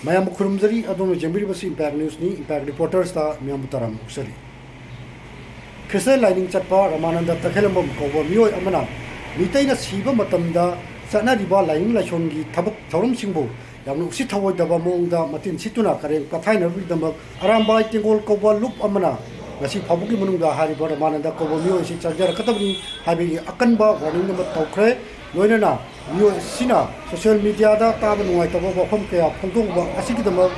Mayam Kurumzari, Adom Jambiri was Impact News, Impact Reporters, Miamutaram, Uxari. Crystal Lining Chapa, Ramananda Takelamum, Kobo, Mio Amana, Mitaina Siba Matamda, Sana Riba, Lying Lashongi, Tabak, Torum Simbo, Yamu Sitawa Davamunda, Matin Situna, Karen, Kataina, Vidamba, Aramba, Tingol, Kobo, Loop Amana, Nasi Pabuki Mununda, Hariba, Ramananda, Kobo, Mio, Charger, Katabri, having Akanba, warning number Tokre, Loinana, Mio Sina, social media, Taban White, Home Care, Pongo, Asikidama,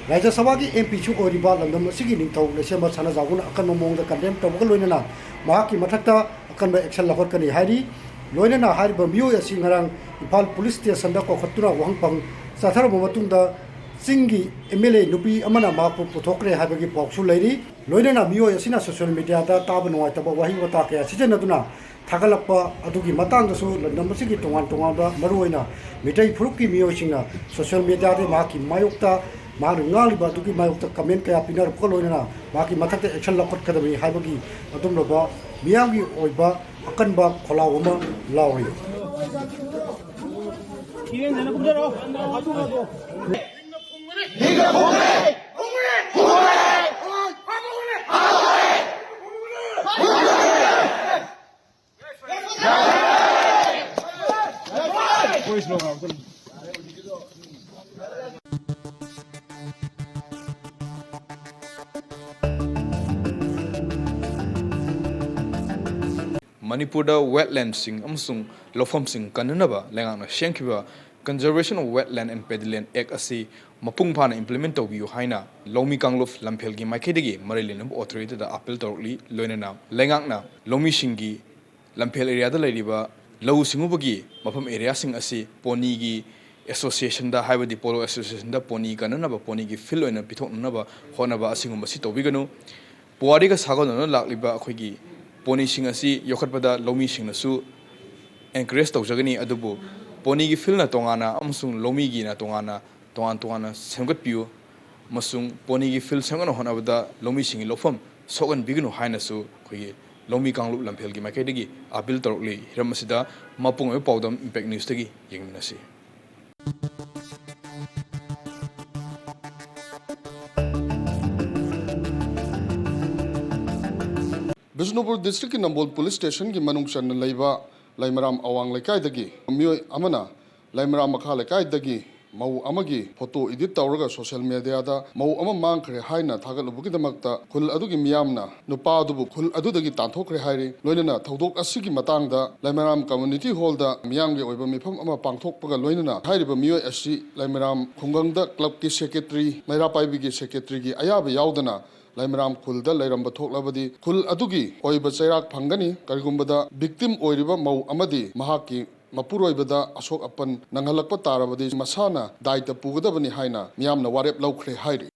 Raja Savagi, MP Chu or Riba, and the Signing to the Shema Sanazaguna, Akan among the condemned Tobolina, Mahaki Matata, Akan by Excel Horkani Hari, Loinana Hariba Mio, Singarang, Impal Police Station, Sandako Fatura, Wangpang, Satara Matunda, Singi, Emile, Nupi, Amana Mapu, Potokre, Habagi Poksu Lady, Loinana Mio, Sina social media, Taban White, Wahi Wataka, Sijanaduna. Tagalapa, Aduki Matang, the number six to one to one, Maruina, Mitai Puruki Mioshina, social media, Maki Mayukta, Maringali, Batuki Mayukta, Kamenka, Pinar Colona, Maki Matata, Action Lapot Academy, Habagi, Atumba, Miyangi Oiba, Akanba, Kolawama, Lauri. Manipur wetland sing amsung lofam sing kanunaba lengang na shenkiba Conservation of Wetland and Peatland Act asi mapung phana implement tawbiu haina lomi kanglof lamphelgi maikhedegi marilin authority da appeal torli loinana lengakna lomi shingi lamphel area da lairiba low singubagi mafam area sing asi poni gi association da haibadi polo association da poni kananaba poni gi fill oina pithoknaba honaba asingum asi tawbiganu puari ga sagonona lakliba akhoigi poni sing asi yokhatpada lomi sing nasu encourage tawjagani adubu poni gi fill na tongana amsung lomi gi na tongana tongana semgat piu masung poni gi fill sangana honabada lomi sing lofam sogan bignu haina su khoi lomi kanglup lamphel gi makai degi appeal torli hiramasida mapung e pawdam impact news tagi yengminasi Bishnupur District in Nambol Police Station ki manungshan laiba Laimaram Awang Lekai dagi Mio Amana Laimaram Makha Lekai dagi Mau Amagi photo edit tawraga social media da Mau Ama Mangkre Haina Tagalubuki Damakta Kul Adugi Miamna Nupa Adubu Kul Adudagi Tantokre Hairi Loinana Tawdok Asigi Matangda Laimaram Community Hall da Miyangi Oiba Mipam Ama Pangtok Paga Loinana Hairiba Mio SC Laimaram Kungangda Club ki Secretary Maira Paibigi Secretary gi Ayaba Yaudana Laimaram Kulda Lairamba Toklabadi Kul Adugi Oiba Chairak Pangani Karigumbada victim Oiriba Mau Amadi Mahaki Mapuroibada Asok Apan Nangalakpa Tarabadi Masana Daita Pugadabani Haina Miamna Warep Laukre Hairi